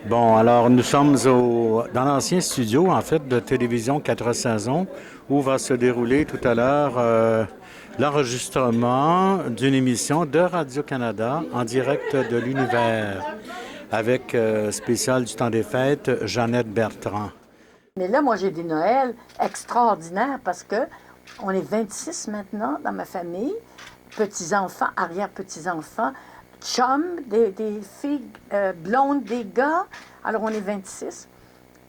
Bon, alors nous sommes dans l'ancien studio, en fait, de télévision 4 saisons, où va se dérouler tout à l'heure l'enregistrement d'une émission de Radio-Canada en direct de l'univers, avec spécial du temps des fêtes, Jeannette Bertrand. Mais là, moi, j'ai des Noëls extraordinaires parce que on est 26 maintenant dans ma famille, petits-enfants, arrière-petits-enfants, chums, des filles blondes, des gars. Alors, on est 26.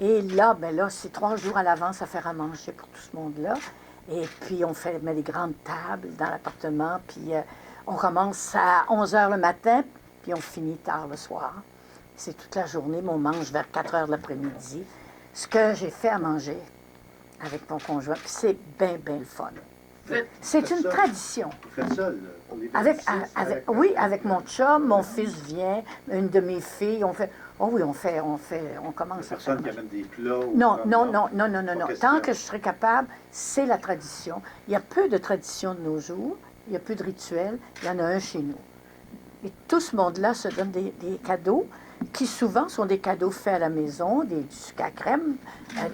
Et là, ben là, c'est 3 jours à l'avance à faire à manger pour tout ce monde-là. Et puis, met des grandes tables dans l'appartement. Puis, on commence à 11 h le matin, puis on finit tard le soir. C'est toute la journée, mais on mange vers 4 h de l'après-midi. Ce que j'ai fait à manger avec mon conjoint, puis c'est bien, bien le fun. C'est une tradition. Vous faites ça, pour les Oui, avec mon chum, mon fils vient, une de mes filles, on fait... Oh oui, on commence à faire. Personne qui amène des plats ou Non, comme- non, non, non, non, non, non. question. Tant que je serai capable, c'est la tradition. Il y a peu de traditions de nos jours, il y a peu de rituels, il y en a un chez nous. Et tout ce monde-là se donne des cadeaux qui souvent sont des cadeaux faits à la maison, du sucre à crème,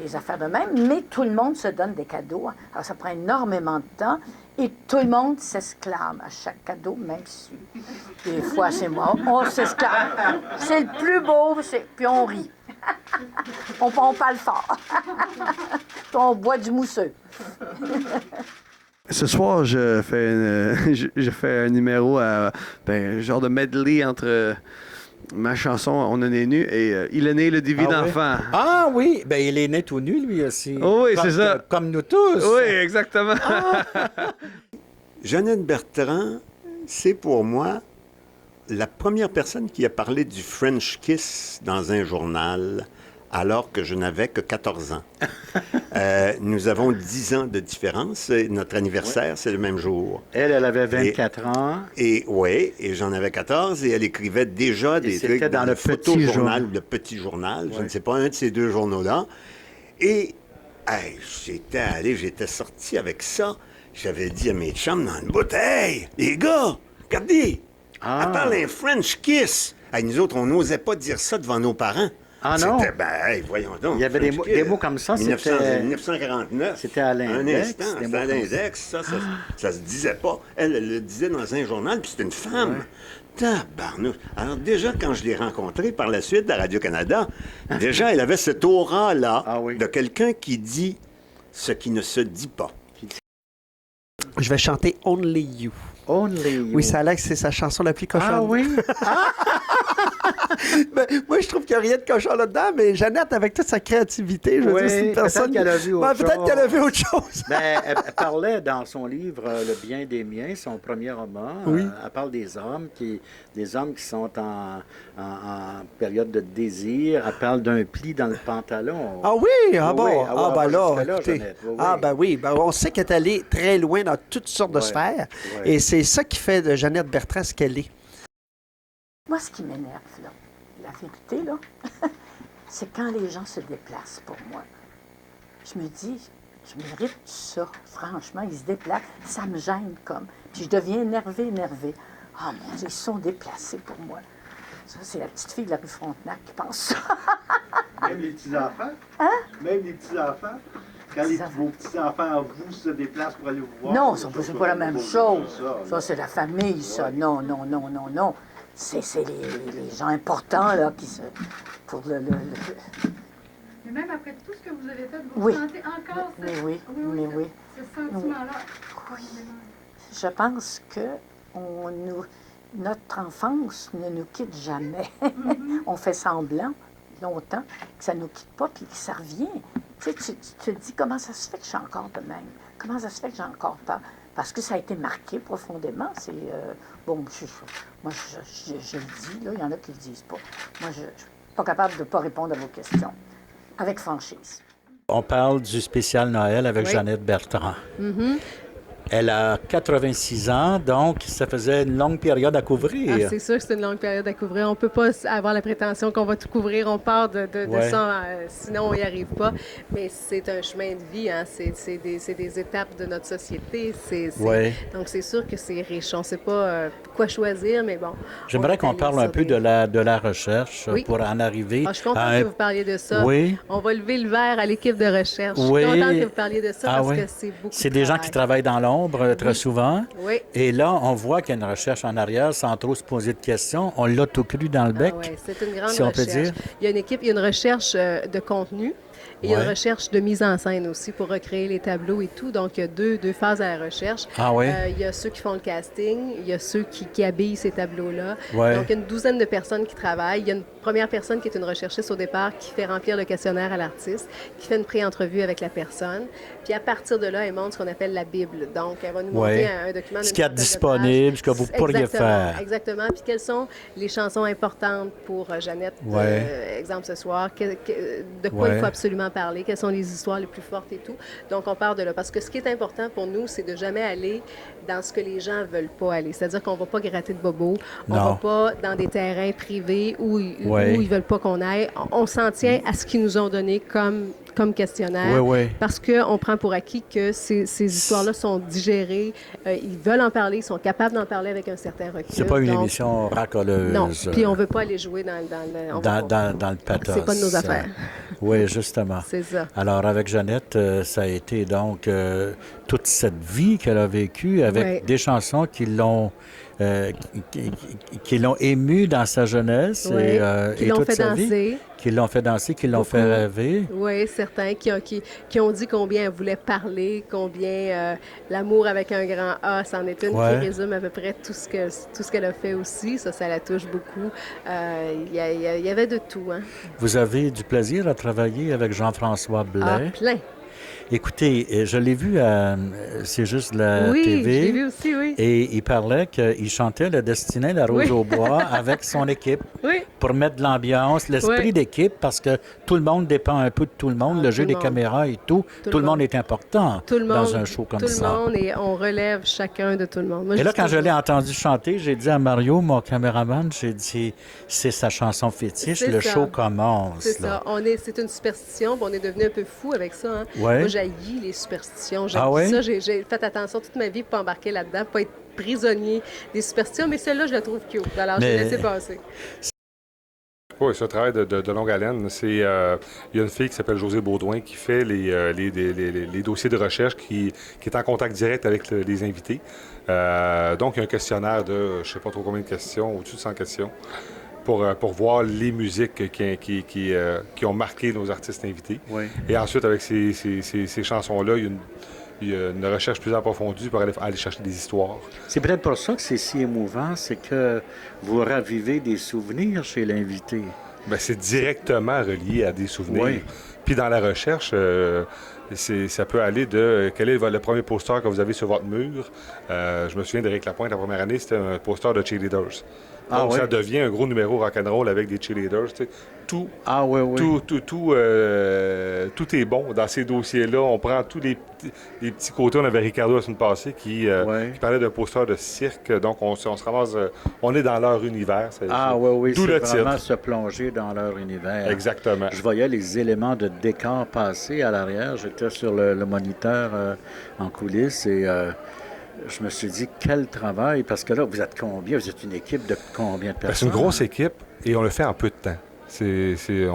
des affaires de même, mais tout le monde se donne des cadeaux. Alors ça prend énormément de temps et tout le monde s'exclame à chaque cadeau, même si des fois c'est moi, on s'exclame. C'est le plus beau, puis on rit. On parle fort. Puis on boit du mousseux. Ce soir, je fais un numéro genre de medley entre ma chanson On en est nu et Il est né le divin enfant. Ah oui, ben il est né tout nu lui aussi. Oh oui, c'est ça. Comme nous tous. Oui, exactement. Jeannette Bertrand, c'est pour moi la première personne qui a parlé du French Kiss dans un journal alors que je n'avais que 14 ans. Nous avons 10 ans de différence. Notre anniversaire, c'est le même jour. Elle avait 24 ans. Et oui, et j'en avais 14, et elle écrivait déjà des trucs dans le photojournal Petit ou le Petit Journal, je Ouais. ne sais pas, un de ces deux journaux-là. Et hey, j'étais sorti avec ça. J'avais dit à mes chums dans une bouteille, les gars, regardez, elle parle un French kiss. Hey, nous autres, on n'osait pas dire ça devant nos parents. Ah non? C'était, hey, voyons donc. Il y avait French des kiss. mots comme ça, 1949. c'était à l'index, Un instant, des c'était mots à comme ça. l'index. Ça se disait pas. Elle le disait dans un journal, puis c'était une femme. Tabarnouche. Alors déjà, quand je l'ai rencontrée par la suite à Radio-Canada, déjà, elle avait cette aura-là Ah oui. de quelqu'un qui dit ce qui ne se dit pas. Je vais chanter Only You. Only You. Oui, ça a l'air que c'est sa chanson la plus cochonne. Ah oui? Ben, moi, je trouve qu'il n'y a rien de cochon là-dedans, mais Jeannette, avec toute sa créativité, je veux Oui, dire, c'est une personne... peut-être qu'elle a vu autre Ouais, peut-être chose. qu'elle a vu autre chose. Ben, elle parlait dans son livre Le bien des miens, son premier roman. Oui. Elle parle des hommes qui sont en période de désir. Elle parle d'un pli dans le pantalon. Ah oui? Ah bon? Oui, Ah, oui, ben elle va là, jusque-là, écoutez. Jeannette. Oui, Ah oui. ben oui, ben, on sait qu'elle est allée très loin dans toutes sortes de Ouais, sphères. ouais. Et c'est ça qui fait de Jeannette Bertrand ce qu'elle est. Moi, ce qui m'énerve, là, la vérité, là, c'est quand les gens se déplacent pour moi. Je me dis, je mérite ça. Franchement, ils se déplacent. Ça me gêne comme. Puis je deviens énervée. Ah mon Dieu, ils sont déplacés pour moi. Ça, c'est la petite fille de la rue Frontenac qui pense ça. Même les petits-enfants? Hein? Même les petits-enfants? Quand vos petits-enfants à vous se déplacent pour aller vous voir? Non, c'est pas la même chose. Ça, Ça, c'est la famille, ça. Non. C'est les gens importants, là, qui se... Pour le... Mais même après tout ce que vous avez fait, vous Oui. sentez encore Mais oui, mais oui. ce sentiment-là. Je pense que notre enfance ne nous quitte jamais. On fait semblant, longtemps, que ça ne nous quitte pas, puis que ça revient. Tu sais, tu te dis, comment ça se fait que je suis encore de même? Comment ça se fait que j'ai encore peur? Parce que ça a été marqué profondément. C'est, moi, je le dis, là, il y en a qui ne le disent pas. Moi, je ne suis pas capable de ne pas répondre à vos questions. Avec franchise. On parle du spécial Noël avec Oui. Jeannette Bertrand. Elle a 86 ans, donc ça faisait une longue période à couvrir. Ah, c'est sûr que c'est une longue période à couvrir. On ne peut pas avoir la prétention qu'on va tout couvrir. On part de Ouais. ça, sinon on n'y arrive pas. Mais c'est un chemin de vie, hein. C'est des étapes de notre société. Ouais. Donc c'est sûr que c'est riche. On ne sait pas quoi choisir, mais bon. J'aimerais qu'on parle un peu de la recherche Oui. pour en arriver Ah, je suis contente à que vous parliez de ça. Oui. On va lever le verre à l'équipe de recherche. Oui. Je suis contente que vous parliez de ça Ah parce oui. que c'est beaucoup C'est de des gens travail. qui travaillent dans l'ombre très souvent. Oui. Et là, on voit qu'il y a une recherche en arrière sans trop se poser de questions. On l'a tout cru dans le bec. Ah ouais, c'est une grande si on peut recherche. dire. Il y a une équipe, il y a une recherche de contenu et il y a une Ouais. recherche de mise en scène aussi pour recréer les tableaux et tout. Donc, il y a deux phases à la recherche. Ah ouais? Il y a ceux qui font le casting, il y a ceux qui habillent ces tableaux-là. Ouais. Donc, il y a une douzaine de personnes qui travaillent. Il y a une première personne qui est une recherchiste au départ qui fait remplir le questionnaire à l'artiste, qui fait une pré-entrevue avec la personne. Puis, à partir de là, elle montre ce qu'on appelle la Bible. Donc, elle va nous montrer Ouais. un document Ce d'une qu'il y a centaine de disponible, pages. ce que vous pourriez Exactement, faire. Exactement. Puis, quelles sont les chansons importantes pour Jeannette, Ouais. exemple ce soir, de quoi Ouais. il faut absolument parler, quelles sont les histoires les plus fortes et tout. Donc, on part de là. Parce que ce qui est important pour nous, c'est de jamais aller dans ce que les gens veulent pas aller. C'est-à-dire qu'on va pas gratter de bobos, on Non. va pas dans des terrains privés où Ouais. ils veulent pas qu'on aille. On s'en tient à ce qu'ils nous ont donné comme questionnaire. Oui, oui. Parce qu'on prend pour acquis que ces histoires-là sont digérées, ils veulent en parler, ils sont capables d'en parler avec un certain recul. C'est pas une Donc, émission racoleuse. non, puis on veut pas aller jouer dans le... on va- dans le pathos. C'est pas de nos affaires. Oui, justement. C'est ça. Alors, avec Jeannette, ça a été donc toute cette vie qu'elle a vécue avec Ouais. des chansons qui l'ont émue dans sa jeunesse Oui, qui et l'ont toute fait sa vie. danser. Qui l'ont fait danser, qui l'ont Beaucoup. fait rêver. Oui, certains qui ont dit combien elle voulait parler, combien l'amour avec un grand A, c'en est une Ouais. qui résume à peu près tout ce qu'elle a fait aussi. Ça la touche beaucoup. Il y avait de tout, hein? Vous avez du plaisir à travailler avec Jean-François Blais. Ah, plein. Écoutez, je l'ai vu à C'est juste la Oui, TV. je l'ai vu aussi, oui. Et il parlait qu'il chantait Le Destinée, la Rose Oui. au bois avec son équipe Oui. pour mettre de l'ambiance, l'esprit Oui. d'équipe, parce que tout le monde dépend un peu de tout le monde, Ah, le tout jeu le des monde. caméras et tout. Tout le monde est important Tout le monde, dans un show comme tout ça. le monde, et on relève chacun de tout le monde. Moi, Et là, je quand trouve- je l'ai entendu chanter, j'ai dit à Mario, mon caméraman, j'ai dit, c'est sa chanson fétiche, C'est le ça. show commence. C'est là. ça. C'est une superstition, puis on est devenu un peu fou avec ça. Hein. Ouais. Moi, j'haïs les superstitions. J'haïs Ah ouais? ça. J'ai fait attention toute ma vie pour pas embarquer là-dedans, pas être prisonnier des superstitions, mais celle-là, je la trouve cute. Alors, je Mais- l'ai laissé passer. Oui, c'est un travail de longue haleine. Il y a une fille qui s'appelle Josée Baudouin qui fait les dossiers de recherche, qui est en contact direct avec les invités. Donc, il y a un questionnaire de, je ne sais pas trop combien de questions, au-dessus de 100 questions, pour voir les musiques qui ont marqué nos artistes invités. Oui. Et ensuite, avec ces chansons-là, il y a une recherche plus approfondie pour aller chercher des histoires. C'est peut-être pour ça que c'est si émouvant, c'est que vous ravivez des souvenirs chez l'invité. Bien, c'est directement relié à des souvenirs. Oui. Puis dans la recherche, ça peut aller de quel est le premier poster que vous avez sur votre mur. Je me souviens d'Éric Lapointe, la première année, c'était un poster de cheerleaders. Ah Donc, oui? ça devient un gros numéro rock'n'roll avec des cheerleaders. Tu sais. Tout est bon dans ces dossiers-là. On prend tous les petits côtés. On avait Ricardo la semaine passée qui parlait d'un poster de cirque. Donc, on se ramasse... on est dans leur univers. Oui, D'où c'est le vraiment titre. se plonger dans leur univers. Exactement. Je voyais les éléments de décor passer à l'arrière. J'étais sur le moniteur en coulisses et je me suis dit, quel travail, parce que là, vous êtes combien? Vous êtes une équipe de combien de Ben, c'est personnes? une grosse équipe et on le fait en peu de temps.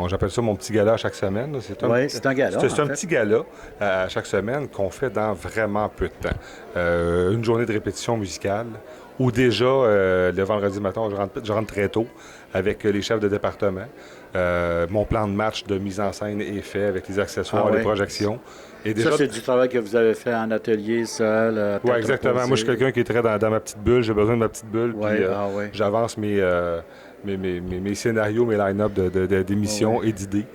J'appelle ça mon petit gala chaque semaine. Oui, c'est un gala, C'est en un fait. petit gala à chaque semaine qu'on fait dans vraiment peu de temps. Une journée de répétition musicale où déjà, le vendredi matin, je rentre très tôt avec les chefs de département. Mon plan de match de mise en scène est fait avec les accessoires, les projections. Et déjà, Ça, c'est du travail que vous avez fait en atelier, seul? Oui, exactement. Moi, je suis quelqu'un qui est très dans ma petite bulle. J'ai besoin de ma petite bulle. Ouais, Puis, j'avance mes scénarios, mes line-up d'émissions et d'idées.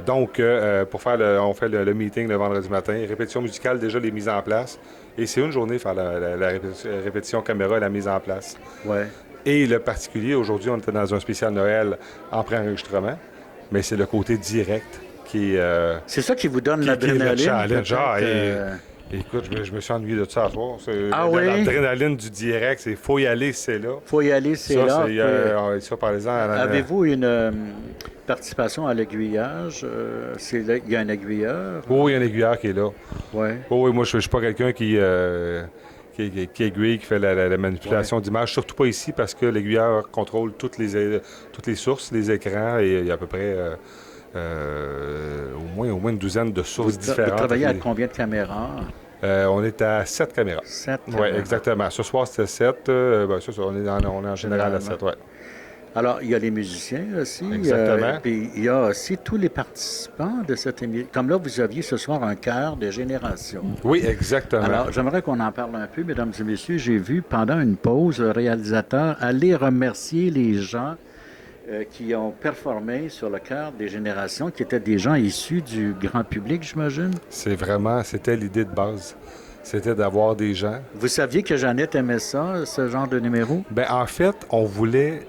Donc, on fait le meeting le vendredi matin. Répétition musicale, déjà les mises en place. Et c'est une journée faire la répétition caméra et la mise en place. Ouais. Et le particulier, aujourd'hui, on était dans un spécial Noël en pré-enregistrement, mais c'est le côté direct qui est... C'est ça qui vous donne qui est le l'adrénaline. challenge. peut-être, Écoute, je me suis ennuyé de ça à soir. Ah oui? L'adrénaline du direct, c'est faut y aller, c'est là. Faut y aller, c'est Ça, là. ça, par exemple. Avez-vous une participation à l'aiguillage? Il y a un aiguilleur? Oui, il y a un aiguilleur qui est là. Oui. Oui, moi, je ne suis pas quelqu'un qui aiguille, qui fait la manipulation d'image. Surtout pas ici, parce que l'aiguilleur contrôle toutes les sources, les écrans, et il y a à peu près au moins une douzaine de sources différentes. Vous travaillez à combien de caméras? On est à 7 caméras. 7 Oui, caméras. exactement. Ce soir, c'était 7. On est en général à 7, oui. Alors, il y a les musiciens aussi. Exactement. Puis il y a aussi tous les participants de cette émission. Comme là, vous aviez ce soir un chœur de génération. Oui, exactement. Alors, j'aimerais qu'on en parle un peu, mesdames et messieurs. J'ai vu pendant une pause le réalisateur aller remercier les gens qui ont performé sur le chœur des générations, qui étaient des gens issus du grand public, j'imagine. C'était l'idée de base. C'était d'avoir des gens. Vous saviez que Jeannette aimait ça, ce genre de numéro? Bien, en fait, on voulait...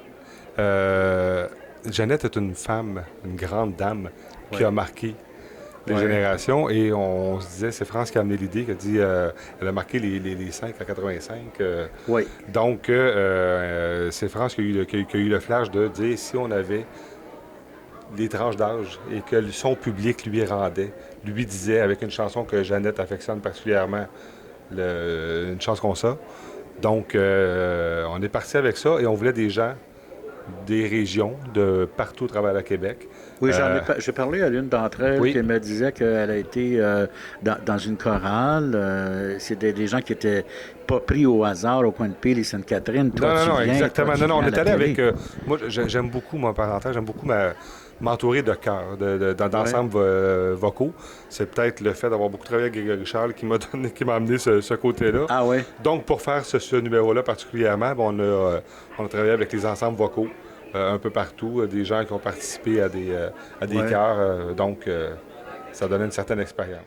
Jeannette est une femme, une grande dame qui a marqué les générations, et on se disait, c'est France qui a amené l'idée, qui a dit, elle a marqué les 5 à 85. Oui. Donc, c'est France qui a eu le flash de dire, si on avait les tranches d'âge et que son public lui disait, avec une chanson que Jeannette affectionne particulièrement, une chanson comme ça. Donc, on est parti avec ça, et on voulait des gens des régions de partout à travers le Québec. Oui, j'ai parlé à l'une d'entre elles qui me disait qu'elle a été dans une chorale. C'était des gens qui n'étaient pas pris au hasard au coin de Peel et Sainte-Catherine. Non, exactement. Non, on est allé avec... moi, j'aime beaucoup, mon parentage, j'aime beaucoup m'entourer de chœurs, d'ensembles vocaux. C'est peut-être le fait d'avoir beaucoup travaillé avec Grégory Charles qui m'a amené ce côté-là. Ah oui? Donc, pour faire ce numéro-là particulièrement, on a travaillé avec les ensembles vocaux un peu partout, des gens qui ont participé à des chœurs. Donc, ça donnait une certaine expérience.